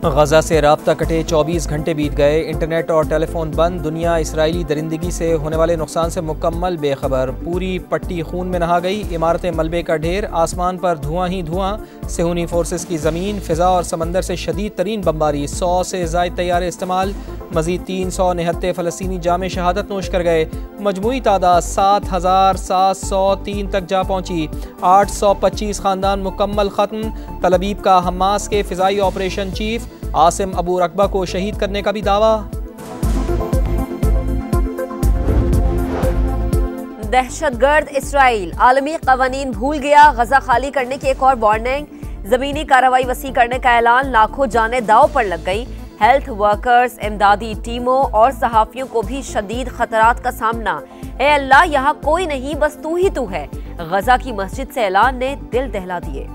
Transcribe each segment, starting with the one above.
गजा से राब्ता कटे 24 घंटे बीत गए, इंटरनेट और टेलीफोन बंद। दुनिया इसराइली दरिंदगी से होने वाले नुकसान से मुकम्मल बेखबर। पूरी पट्टी खून में नहा गई, इमारतें मलबे का ढेर, आसमान पर धुआं ही धुआं। सेहूनी फोर्सेस की ज़मीन, फ़िज़ा और समंदर से शदीद तरीन बमबारी। 100 से ज़ायद तैयारे इस्तेमाल। मज़ीद 379 फ़लस्तीनी जामे शहादत नोश कर गए। मजमूई तादाद 7,703 तक जा पहुँची। 825 ख़ानदान मुकम्मल ख़त्म। तलबीब का हमास के फ़िज़ाई ऑपरेशन चीफ आसिम अबू रकबा को शहीद करने का भी दावा। दहशतगर्द इसराइल आलमी कवानीन भूल गया, गजा खाली करने की एक और वार्निंग। जमीनी कार्रवाई वसी करने का ऐलान, लाखों जाने दाव पर लग गई। हेल्थ वर्कर्स, इमदादी टीमों और सहाफियों को भी शदीद खतरात का सामना। ए अल्लाह, यहाँ कोई नहीं, बस तू ही तू है। गजा की मस्जिद से ऐलान ने दिल दहला दिए।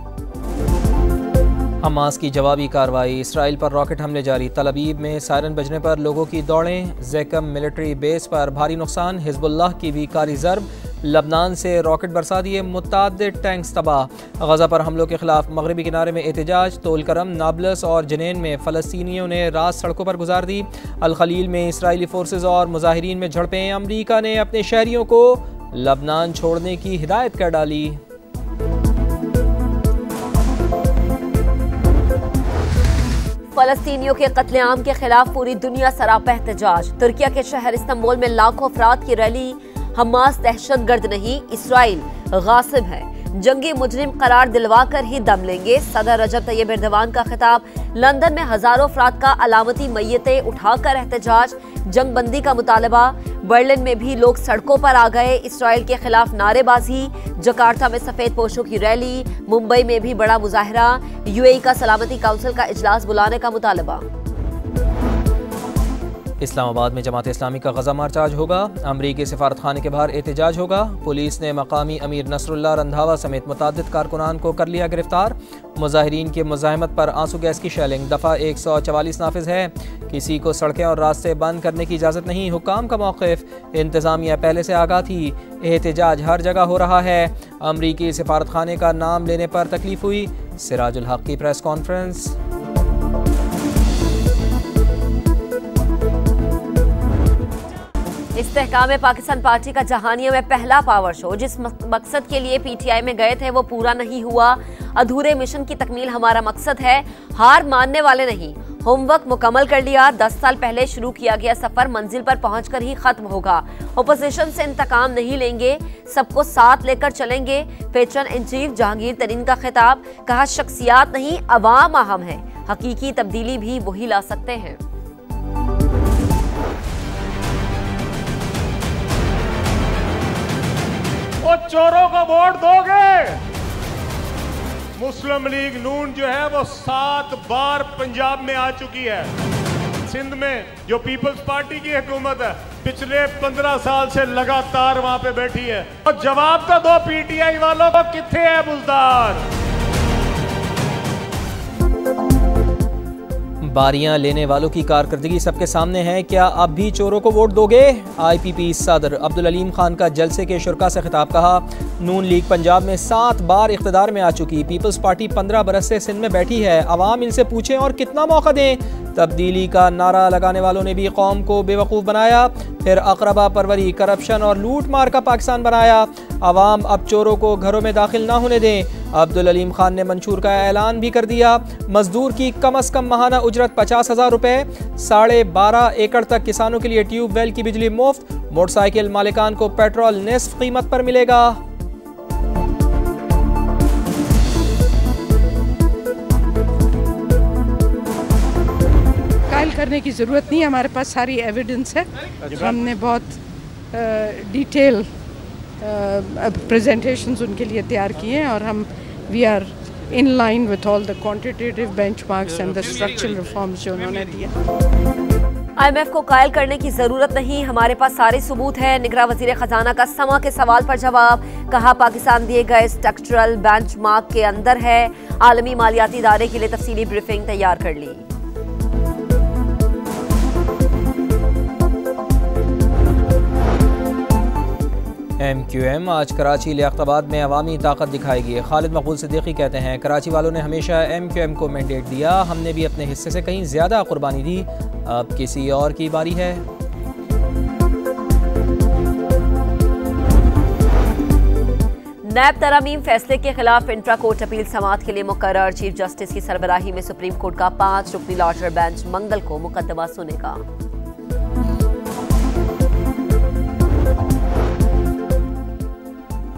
हमास की जवाबी कार्रवाई, इसराइल पर रॉकेट हमले जारी। तलबीब में सायरन बजने पर लोगों की दौड़ें। ज़ेकम मिलिट्री बेस पर भारी नुकसान। हिजबुल्लाह की भी कारी ज़र्ब। लबनान से रॉकेट बरसा दिए, मुतअद्दिद टैंक्स तबाह। गजा पर हमलों के खिलाफ मगरबी किनारे में एहतजाज। तोलकरम, नाबलस और जनेन में फ़लस्तीनियों ने रात सड़कों पर गुजार दी। अल खलील में इसराइली फोर्सेज और मुजाहिरीन में झड़पें। अमरीका ने अपने शहरियों को लबनान छोड़ने की हिदायत कर डाली। फलस्तीनियों के कत्लेआम के खिलाफ पूरी दुनिया सरापा एहतजाज। तुर्किया के शहर इस्तांबुल में लाखों अफराद की रैली। हमास दहशतगर्द नहीं, इसराइल गासिब है, जंगी मुजरिम करार दिलवा कर ही दम लेंगे। सदर रजब तैयब एर्दोगान का खिताब। लंदन में हजारों अफराद का अलामती मैयतें उठाकर एहतजाज, जंग बंदी का मुतालबा। बर्लिन में भी लोग सड़कों पर आ गए, इसराइल के खिलाफ नारेबाजी। जकार्ता में सफेद पोशों की रैली। मुंबई में भी बड़ा मुजाहरा। यूएई का सलामती काउंसिल का इजलास बुलाने का मुतालबा। इस्लामाबाद में जमात इस्लामी का गजा मार्च आज होगा। अमरीकी सफारत खाने के बाहर एहतजाज होगा। पुलिस ने मकामी अमीर नसरुल्लाह रंधावा समेत मुतादिद कारकुनान को कर लिया गिरफ्तार। मुजाहिरीन की मुज़ाहमत पर आंसू गैस की शेलिंग। दफ़ा 144 नाफिज है। किसी को सड़कें और रास्ते बंद करने की इजाज़त नहीं, हुकाम का मौक़िफ़। इंतज़ामिया पहले से आगाह थी। एहतजाज हर जगह हो रहा है। अमरीकी सफारत खाने का नाम लेने पर तकलीफ हुई। सिराजुल हक की प्रेस कॉन्फ्रेंस। इस्तेहकाम पाकिस्तान पार्टी का जहानिया में पहला पावर शो। जिस मकसद के लिए पीटीआई में गए थे वो पूरा नहीं हुआ। अधूरे मिशन की तकमील हमारा मकसद है, हार मानने वाले नहीं। होमवर्क मुकम्मल कर लिया। 10 साल पहले शुरू किया गया सफर मंजिल पर पहुंचकर ही खत्म होगा। ओपोजिशन से इंतकाम नहीं लेंगे, सबको साथ लेकर चलेंगे। पेट्रन इन चीफ जहांगीर तरीन का खिताब। कहा, शख्सियात नहीं अवाम अहम है, हकीकी तब्दीली भी वही ला सकते हैं। वो चोरों को वोट दोगे? मुस्लिम लीग नून जो है वो 7 बार पंजाब में आ चुकी है। सिंध में जो पीपल्स पार्टी की हुकूमत है पिछले 15 साल से लगातार वहां पे बैठी है। और जवाब तो दो पीटीआई वालों को, किथे है बुजदार? बारियां लेने वालों की कारकर्दगी सबके सामने है। क्या अब भी चोरों को वोट दोगे? IPP सदर अब्दुल अलीम खान का जलसे के शुरका से खिताब। कहा, नून लीग पंजाब में 7 बार इख्तिदार में आ चुकी। पीपल्स पार्टी 15 बरस से सिंध में बैठी है। अवाम इनसे पूछें और कितना मौका दें। तब्दीली का नारा लगाने वालों ने भी कौम को बेवकूफ़ बनाया, फिर अकरबा परवरी, करप्शन और लूट मार का पाकिस्तान बनाया। अवाम अब चोरों को घरों में दाखिल ना होने दें। अब्दुल अलीम खान ने मंशूर का ऐलान भी कर दिया। मजदूर की कम अज़ कम माहाना उजरत 50,000 रुपये। 12.5 एकड़ तक किसानों के लिए ट्यूबवेल की बिजली मुफ्त। मोटरसाइकिल मालिकान को पेट्रोल निस्फ कीमत पर मिलेगा। करने की ज़रूरत नहीं है, हमारे पास सारी एविडेंस है। हमने बहुत डिटेल प्रेजेंटेशंस उनके लिए तैयार किए हैं और हम we are in line with all the quantitative benchmarks and the structural reforms जो उन्होंने दिए। IMF को कायल करने की जरूरत नहीं, हमारे पास सारे सबूत है। निगरान वजीर खजाना का समा के सवाल पर जवाब। कहा, पाकिस्तान दिए गए स्ट्रक्चरल बेंचमार्क के अंदर है। आलमी मालियाती इदारे के लिए तफसीली ब्रीफिंग तैयार कर ली। MQM आज कराची लियाकताबाद में अवामी ताकत दिखाएगी। खालिद मकबूल सिद्दीकी कहते हैं, कराची वालों ने हमेशा MQM को मैंडेट दिया, हमने भी अपने हिस्से से कहीं ज़्यादा कुर्बानी दी, अब किसी और की बारी है। नैब तरमीम फैसले के खिलाफ इंट्रा कोर्ट अपील समाअत के लिए मुकर्रर। चीफ जस्टिस की सरबराही में सुप्रीम कोर्ट का 5 रुकनी लॉटर बेंच मंगल को मुकदमा सुनेगा।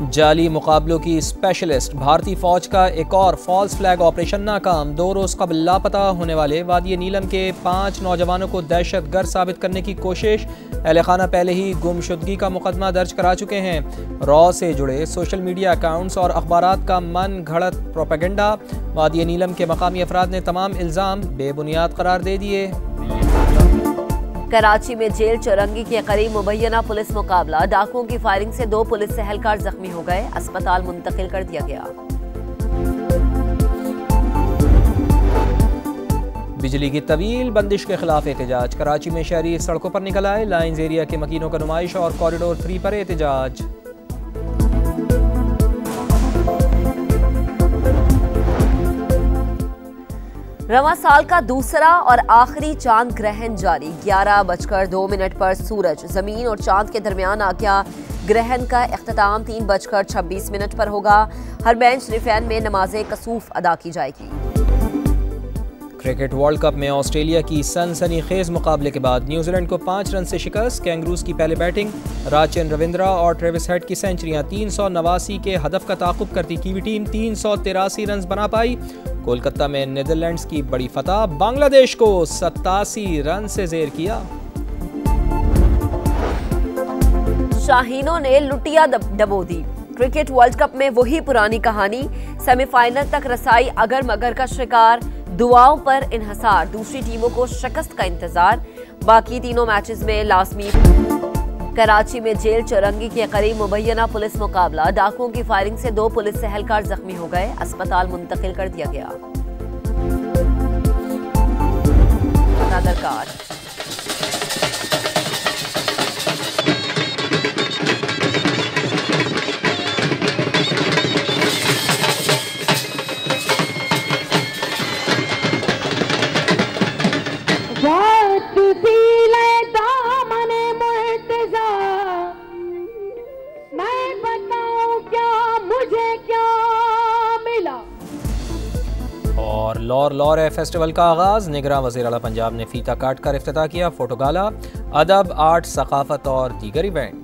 जाली मुकाबलों की स्पेशलिस्ट, भारतीय फौज का एक और फॉल्स फ्लैग ऑपरेशन नाकाम। 2 रोज कबल लापता होने वाले वादी नीलम के 5 नौजवानों को दहशतगर्द साबित करने की कोशिश। अहले खाना पहले ही गुमशुदगी का मुकदमा दर्ज करा चुके हैं। रॉ से जुड़े सोशल मीडिया अकाउंट्स और अखबारात का मन घड़त प्रोपेगेंडा। वादी नीलम के मकामी अफराद ने तमाम इल्ज़ाम बेबुनियाद करार दे दिए। कराची में जेल चौरंगी के करीब मुबैना पुलिस मुकाबला, डाकुओं की फायरिंग से 2 पुलिस एहलकार जख्मी हो गए, अस्पताल मुंतकिल कर दिया गया। बिजली की तवील बंदिश के खिलाफ एहतजाज, कराची में शहरी सड़कों पर निकल आए। लाइन्स एरिया के मकीनों का नुमाइश और कॉरिडोर 3 पर एहतजाज। रवां साल का दूसरा और आखिरी चांद ग्रहण जारी। 11:02 पर सूरज, जमीन और चांद के दरमियान आ गया। ग्रहण का इख्तिताम 3:26 पर होगा। हर बेंच रिफैन में नमाज़े कसूफ अदा की जाएगी। क्रिकेट वर्ल्ड कप में ऑस्ट्रेलिया की सनसनीखेज मुकाबले के बाद न्यूजीलैंड को 5 रन से शिकस्त। कैंगरूज की पहले बैटिंग, राजचंद्र रविंद्रा और ट्रेविस हेड की सेंचुरियां। 389 के हदफ का ताक़ुब करती कीवी टीम 383 रन बना पाई। कोलकाता में नीदरलैंड्स की बड़ी फतह, बांग्लादेश को 87 रन से जेर किया। शाहीनों ने लुटिया डबो दी। क्रिकेट वर्ल्ड कप में वही पुरानी कहानी, सेमीफाइनल तक रसाई अगर मगर का शिकार, दुआओं पर इन्हसार, दूसरी टीमों को शिकस्त का इंतजार। बाकी तीनों मैचेस में लाजमी। कराची में जेल चौरंगी के करीब मुबैना पुलिस मुकाबला, डाकुओं की फायरिंग से 2 पुलिस एहलकार जख्मी हो गए, अस्पताल मुंतकिल कर दिया गया। दरकार और लॉर फेस्टिवल का आगाज़, निगरां वज़ीर आला पंजाब ने फीता काट कर इफ्तिताह किया। फोटो गाला, अदब, आर्ट, सकाफत और दीगर इवेंट।